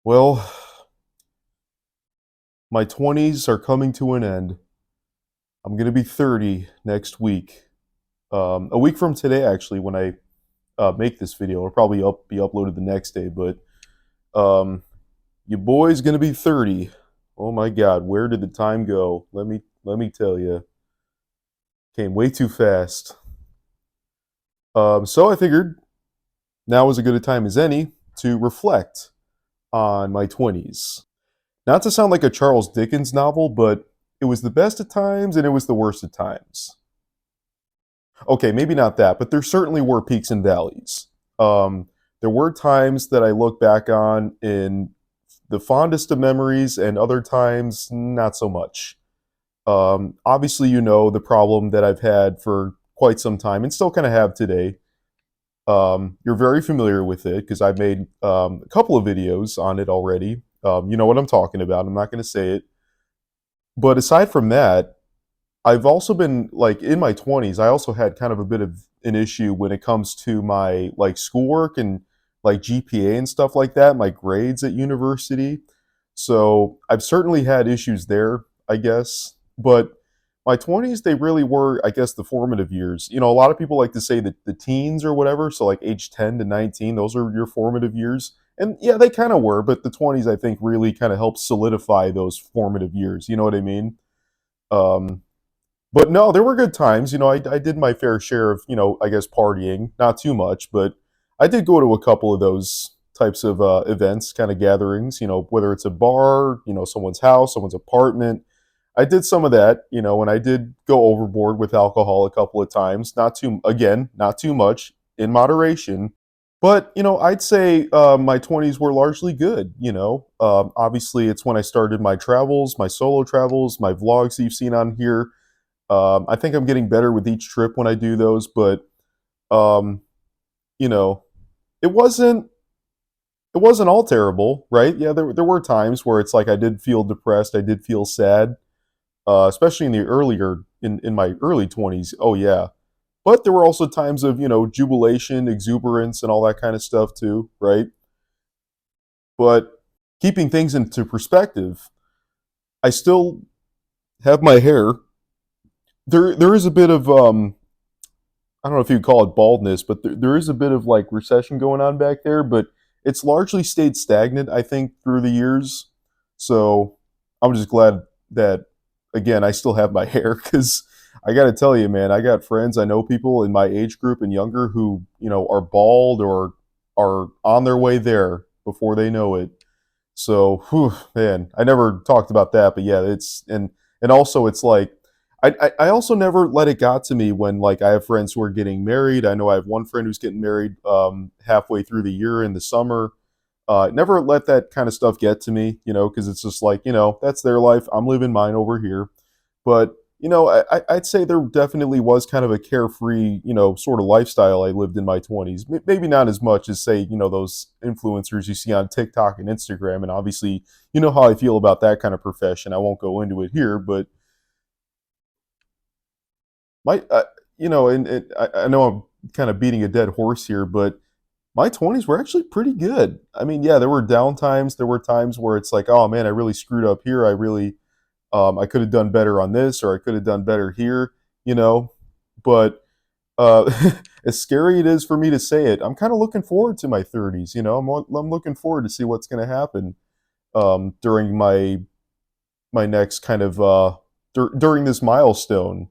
Well, my 20s are coming to an end. I'm going to be 30 next week. A week from today, actually, when I make this video. It'll probably be uploaded the next day, but um, your boy's going to be 30. Oh my God, where did the time go? Let me tell you, came way too fast. So I figured now is as good a time as any to reflect on my 20s. Not to sound like a Charles Dickens novel, but it was the best of times and it was the worst of times. Okay, maybe not that, but there certainly were peaks and valleys. Um, there were times that I look back on in the fondest of memories, and other times not so much. Obviously, you know the problem that I've had for quite some time and still kind of have today. You're very familiar with it because I've made a couple of videos on it already. You know what I'm talking about. I'm not going to say it. But aside from that, I've also been like in my 20s, I also had kind of a bit of an issue when it comes to my like schoolwork and like GPA and stuff like that, my grades at university. So I've certainly had issues there, I guess. But my 20s, they really were, I guess, the formative years. You know, a lot of people like to say that the teens or whatever, so like age 10 to 19, those are your formative years. And yeah, they kind of were, but the 20s, I think, really kind of helped solidify those formative years. You know what I mean? Um, but no, there were good times. You know, I did my fair share of, I guess partying, not too much, but I did go to a couple of those types of events, kind of gatherings, whether it's a bar, someone's house, someone's apartment. I did some of that, and I did go overboard with alcohol a couple of times. Not too, again, not too much in moderation. But, I'd say my 20s were largely good. Obviously, it's when I started my travels, my solo travels, my vlogs that you've seen on here. I think I'm getting better with each trip when I do those, but um, you know, it wasn't it wasn't all terrible, right? Yeah, there were times where it's like I did feel depressed, I did feel sad, especially in my early 20s. Oh yeah, but there were also times of jubilation, exuberance, and all that kind of stuff too, right? But keeping things into perspective, I still have my hair. There is a bit of I don't know if you'd call it baldness, but there is a bit of like recession going on back there, but it's largely stayed stagnant, I think, through the years. So I'm just glad that, again, I still have my hair because I got to tell you, man, I got friends, I know people in my age group and younger who, are bald or are on their way there before they know it. So, whew, man, I never talked about that, but yeah, and also it's like I also never let it got to me when like I have friends who are getting married. I know I have one friend who's getting married halfway through the year in the summer. Never let that kind of stuff get to me, because it's just like that's their life. I'm living mine over here, but I'd say there definitely was kind of a carefree, sort of lifestyle I lived in my 20s. Maybe not as much as say, those influencers you see on TikTok and Instagram. And obviously, you know how I feel about that kind of profession. I won't go into it here, but my, and I know I'm kind of beating a dead horse here, but my 20s were actually pretty good. I mean, yeah, there were down times. There were times where it's like, oh man, I really screwed up here. I could have done better on this, or I could have done better here, you know. But uh, as scary it is for me to say it, I'm kind of looking forward to my 30s. I'm looking forward to see what's going to happen during my next kind of during this milestone.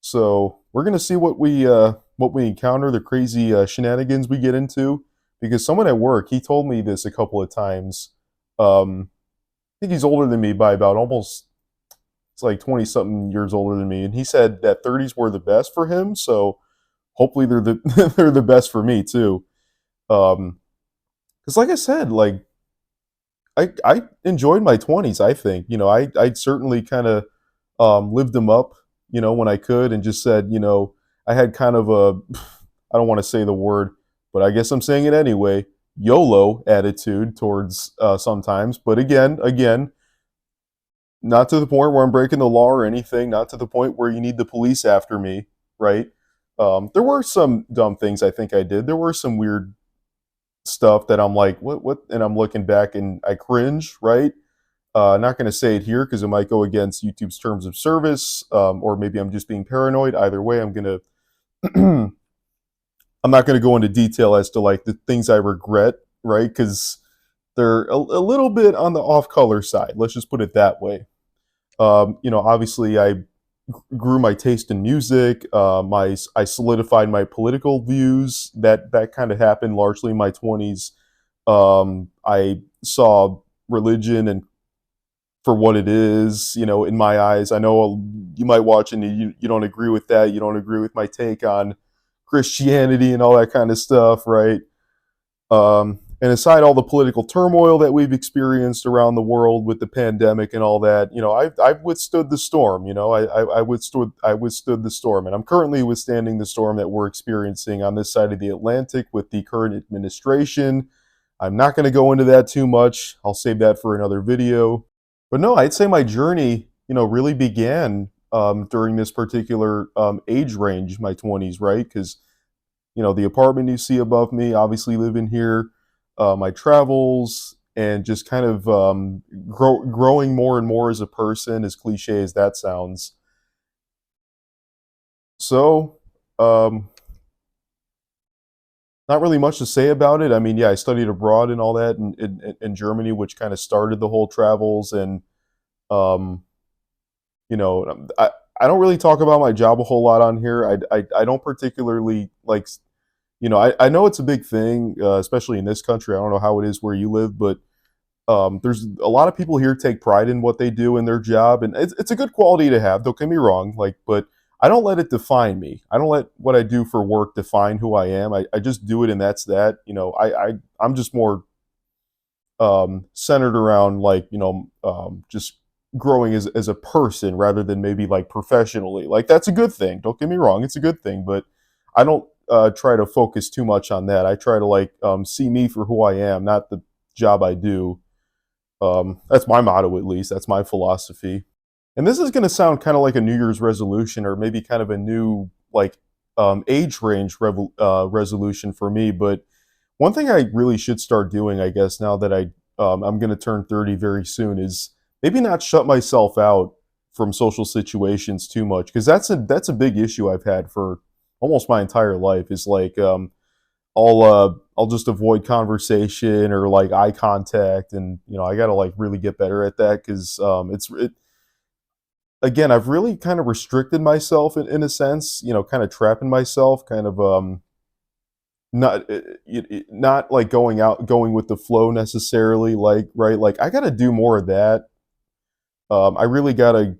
So we're gonna see what we encounter, the crazy shenanigans we get into. Because someone at work, he told me this a couple of times. I think he's older than me by about almost it's like 20 something years older than me, and he said that 30s were the best for him. So hopefully they're the they're the best for me too. Because like I said, like I enjoyed my 20s. I think I certainly kind of lived them up, when I could, and just said, I had kind of a, I don't want to say the word, but I guess I'm saying it anyway, YOLO attitude towards sometimes. But again, not to the point where I'm breaking the law or anything, not to the point where you need the police after me, right? There were some dumb things I think I did. There were some weird stuff that I'm like, what? And I'm looking back and I cringe, right? Not going to say it here because it might go against YouTube's terms of service, or maybe I'm just being paranoid. Either way, I'm gonna I'm not going to go into detail as to like the things I regret, right? Because they're a little bit on the off color side. Let's just put it that way. Obviously, I grew my taste in music. I solidified my political views. That kind of happened largely in my 20s. I saw religion and for what it is, in my eyes. I know you might watch and you don't agree with that. You don't agree with my take on Christianity and all that kind of stuff, right? And aside all the political turmoil that we've experienced around the world with the pandemic and all that, I've withstood the storm. I withstood the storm, and I'm currently withstanding the storm that we're experiencing on this side of the Atlantic with the current administration. I'm not going to go into that too much. I'll save that for another video. But no, I'd say my journey, really began during this particular age range, my 20s, right? Because the apartment you see above me, obviously living here, my travels, and just kind of growing more and more as a person, as cliche as that sounds. So, not really much to say about it. I mean, yeah, I studied abroad and all that in Germany, which kind of started the whole travels. And um, I don't really talk about my job a whole lot on here. I don't particularly like I know it's a big thing, especially in this country. I don't know how it is where you live, but there's a lot of people here take pride in what they do in their job, and it's a good quality to have. Don't get me wrong, but I don't let it define me. I don't let what I do for work define who I am. I just do it, and that's that. I'm just more centered around just growing as a person rather than maybe like professionally. Like that's a good thing. Don't get me wrong, it's a good thing, but I don't try to focus too much on that. I try to see me for who I am, not the job I do. That's my motto, at least. That's my philosophy. And this is going to sound kind of like a New Year's resolution, or maybe kind of a new age range resolution for me. But one thing I really should start doing, I guess, now that I'm going to turn 30 very soon, is maybe not shut myself out from social situations too much, because that's a big issue I've had for almost my entire life. Is I'll just avoid conversation or like eye contact, and I got to like really get better at that because again, I've really kind of restricted myself in a sense, kind of trapping myself, kind of not like going with the flow necessarily, like right, like I got to do more of that. I really got to,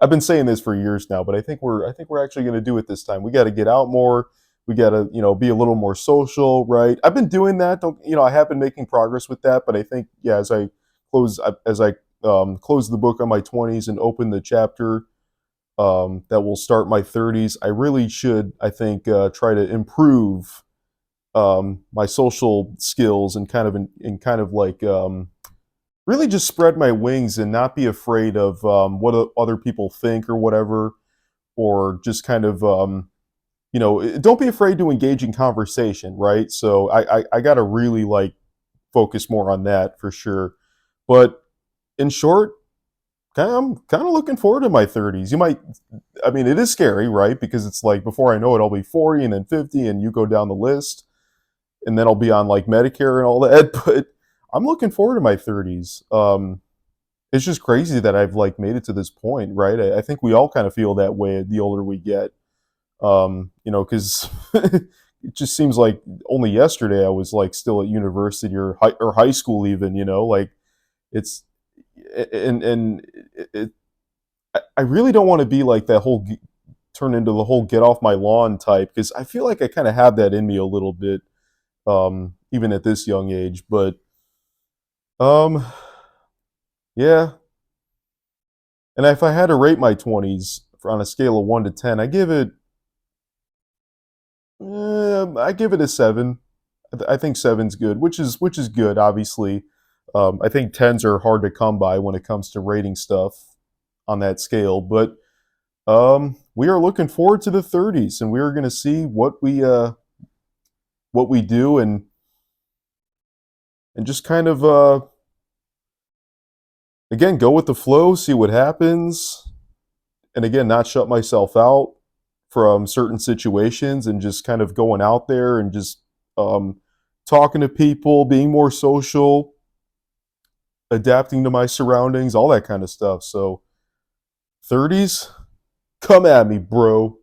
I've been saying this for years now, but I think we're actually going to do it this time. We got to get out more. We got to, be a little more social, right? I've been doing that. Don't, I have been making progress with that, but I think, yeah, as I close the book on my 20s and open the chapter that will start my 30s, I really should, I think, try to improve my social skills and kind of like really just spread my wings and not be afraid of what other people think or whatever, or just kind of don't be afraid to engage in conversation, right? So I got to really like focus more on that for sure. But in short, I'm kind of looking forward to my 30s. I mean, it is scary, right? Because it's like before I know it, I'll be 40 and then 50, and you go down the list, and then I'll be on like Medicare and all that. But I'm looking forward to my 30s. It's just crazy that I've like made it to this point, right? I think we all kind of feel that way the older we get. Because it just seems like only yesterday I was like still at university or high school even. Like it's and it, I really don't want to be like that whole turn into the whole get off my lawn type, because I feel like I kind of have that in me a little bit, even at this young age. But um, yeah, and if I had to rate my 20s on a scale of 1 to 10, I give it a 7. I think seven's good, which is good. Obviously, I think tens are hard to come by when it comes to rating stuff on that scale. But we are looking forward to the 30s, and we are going to see what we do, and and just kind of, again, go with the flow, see what happens, and again, not shut myself out from certain situations and just kind of going out there and just um, talking to people, being more social, adapting to my surroundings, all that kind of stuff. So, 30s, come at me, bro.